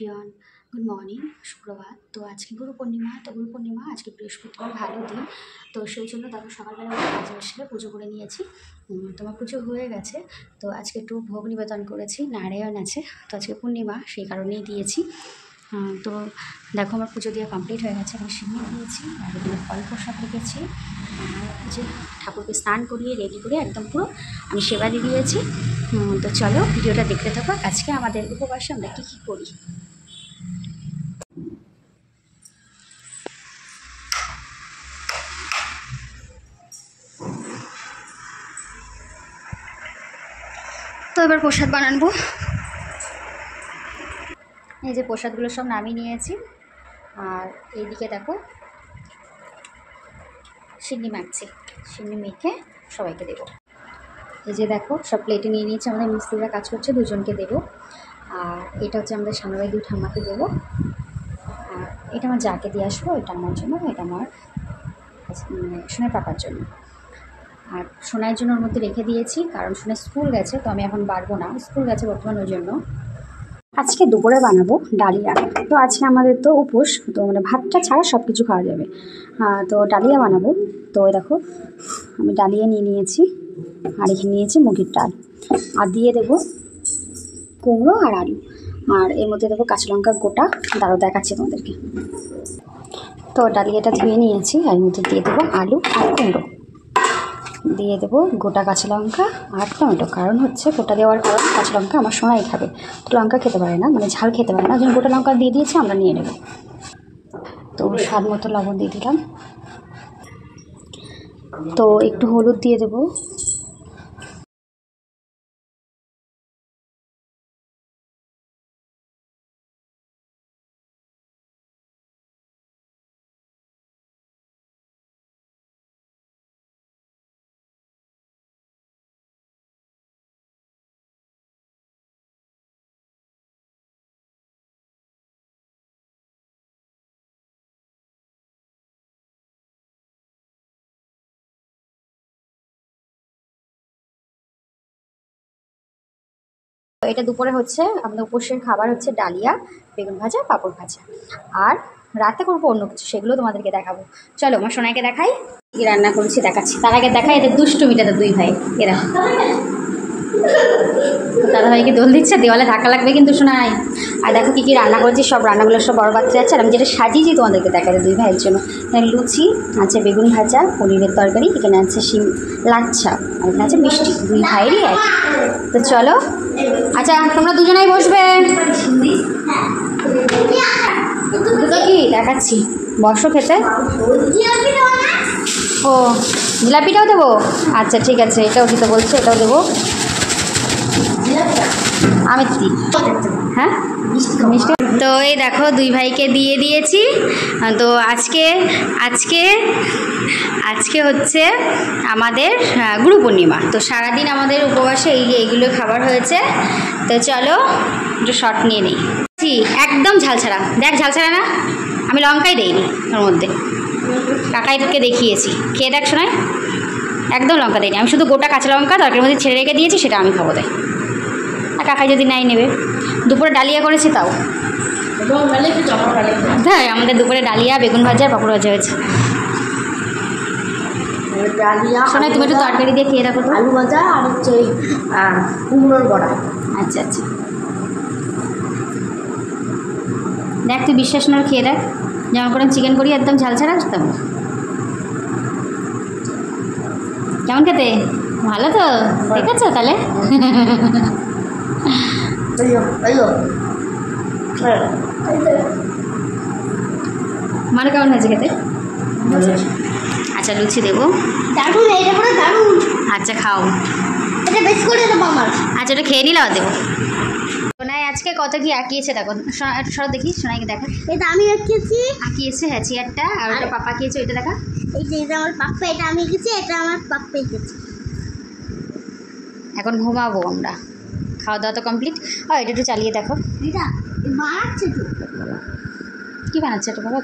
Everyone, good morning, সুপ্রভাত। তো আজকে গুরু পূর্ণিমা। তো গুরু পূর্ণিমা আজকে বৃহস্পতিবার, ভালো দিন। তো সেই জন্য দেখো সকালবেলা উঠে কাজে এসে পুজো করে নিয়েছি। তোমার পুজো হয়ে গেছে। তো আজকে একটু ভোগ নিবেদন করেছি, নারায়ণ আছে, তো আজকে পূর্ণিমা সেই কারণেই দিয়েছি। তো দেখো আমার পুজো দিয়ে কমপ্লিট হয়ে গেছে। আমি সিমনি দিয়েছি আর এগুলো ফল প্রসাদ রেখেছি। যে ঠাকুরকে স্নান করিয়ে রেডি করে একদম পুরো আমি সেবা দিয়ে দিয়েছি। তো চলো ভিডিওটা দেখতে থাকো। আজকে আমাদের উপবাসে আমরা কী কী করি। তো এবার প্রসাদ বানাবো। এই যে প্রসাদগুলো সব নামিয়ে নিয়েছি। আর এইদিকে দেখো সিন্নি মাখছি, সিন্নি মেখে সবাইকে দেবো। এই যে দেখো সব প্লেটে নিয়ে নিয়েছি। আমাদের মিস্ত্রিরা কাজ করছে, দুজনকে দেবো। আর এটা হচ্ছে আমাদের সামনে দুই ঠাম্মাকে দেবো। আর এটা আমার যাকে দিয়ে আসবো, এটা আমার জন্য, এটা আমার সোনার পাপার জন্য। আর সোনার জন্য ওর মধ্যে রেখে দিয়েছি, কারণ সোনা স্কুল গেছে, তো আমি এখন বাড়বো না, স্কুল গেছে বর্তমান, ওই জন্য। আজকে দুপুরে বানাবো ডালিয়া। তো আজকে আমাদের তো উপোস, তো মানে ভাতটা ছাড়া সব কিছু খাওয়া যাবে। তো ডালিয়া বানাবো। তো ওই দেখো আমি ডালিয়া নিয়ে নিয়েছি, আর এখানে নিয়েছি মুগের ডাল, আর দিয়ে দেবো কুমড়ো আর আলু, আর এর মধ্যে দেবো কাঁচা লঙ্কা গোটা। দাঁড়াও দেখাচ্ছি তোমাদেরকে। তো ডালিয়াটা ধুয়ে নিয়েছি, আর এর মধ্যে দিয়ে দেবো আলু আর কুমড়ো, দিয়ে দেবো গোটা কাঁচা লঙ্কা আর টমেটো। কারণ হচ্ছে গোটা দেওয়ার কারণ কাঁচা লঙ্কা আমার সোনাই খাবে, তো লঙ্কা খেতে পারে না, মানে ঝাল খেতে পারে না, ওই জন্য গোটা লঙ্কা দিয়ে দিয়েছি, আমরা নিয়ে নেব। তো স্বাদ মতো লবণ দিয়ে দিলাম। তো একটু হলুদ দিয়ে দেবো। এটা দুপুরে হচ্ছে আমাদের উপোসের খাবার হচ্ছে ডালিয়া, বেগুন ভাজা, পাঁপড় ভাজা। আর রাতে করবো অন্য কিছু, সেগুলো তোমাদেরকে দেখাবো। চলো আমার সোনাইকে দেখাই কি রান্না করেছি, দেখাচ্ছি। তার আগে দেখাই এদের দুষ্টুমিটা, তো দুই ভাই এরা দাদা ভাইকে দোল দিচ্ছে, দেওয়ালে ধাক্কা লাগবে কিন্তু শোনাই। আর দেখো কী কী রান্না করেছি, সব রান্নাগুলো সব বড় বাচ্চা আছে। আর আমি যেটা সাজিয়েছি তোমাদেরকে দেখাই দুই ভাইয়ের জন্য। এখানে লুচি আছে, বেগুন ভাজা, পনিরের তরকারি, এখানে আছে শিম লাচ্ছা, আর এখানে আছে মিষ্টি, দুই ভাইয়েরই এক। তো চলো, আচ্ছা তোমরা দুজনেই বসবে। দুটো কি দেখাচ্ছি, বসো খেতে। ও জিলাপিটাও দেবো, আচ্ছা ঠিক আছে, এটাও দিতে বলছে, এটাও দেবো। আমি হ্যাঁ মিষ্টি। তো এই দেখো দুই ভাইকে দিয়ে দিয়েছি। তো আজকে আজকে আজকে হচ্ছে আমাদের গুরু পূর্ণিমা। তো সারাদিন আমাদের উপবাসে এইগুলো খাবার হয়েছে। তো চলো একটু শর্ট নিয়ে নিই। একদম ঝাল ছাড়া, দেখ ঝাল ছাড়া না, আমি লঙ্কাই দেইনি ওর মধ্যে, কাকাইকে দেখিয়েছি, খেয়ে দেখ শোনায়, একদম লঙ্কা দিইনি আমি, শুধু গোটা কাঁচা লঙ্কা তরকারির মধ্যে ছেড়ে রেখে দিয়েছি, সেটা আমি খাবো। দেয় আর কাকাই যদি নাই নেবে। দুপুরে ডালিয়া করেছি, তাও হ্যাঁ আমাদের দুপুরে ডালিয়া, বেগুন ভাজা, পাঁপড় ভাজা হয়েছে। শোনাই তুমি একটু তরকারি দিয়ে খেয়ে রাখো তো। আলু ভাজা আর হচ্ছে কুমড়োর বড়া। আচ্ছা আচ্ছা, দেখ তুই বিশ্বাস না খেয়ে দেখ, যেমন করে চিকেন করি একদম ঝাল ছাড়া, তেমন। কেমন খেতে? ভালো তো, ঠিক আছে তাহলে। মানে কেমন হয়েছে খেতে? আচ্ছা লুচি দেবো। দারুণ, এটা পুরো দারুণ। আচ্ছা খাও, এটা বেশি করে দেবো আমার। আচ্ছা ওটা খেয়ে নিলে দেবো। সোনাই আজকে কত কি আঁকিয়েছে দেখো, সব দেখি সোনাইকে দেখা। এটা আমি আঁকিয়েছে, হ্যাঁ চেয়ারটা, আর ওটা পাপা আঁকিয়েছে, ওইটা দেখা। এটা আমার পাপ্পা, এটা আমি এঁকেছি, এটা আমার পাপ্পা এঁকেছি। এখন ঘুমাবো আমরা, খাওয়া দাওয়া তো কমপ্লিট। এটা একটু চালিয়ে দেখো। এটা বানাচ্ছে তো, কী বানাচ্ছে এটা বাবা?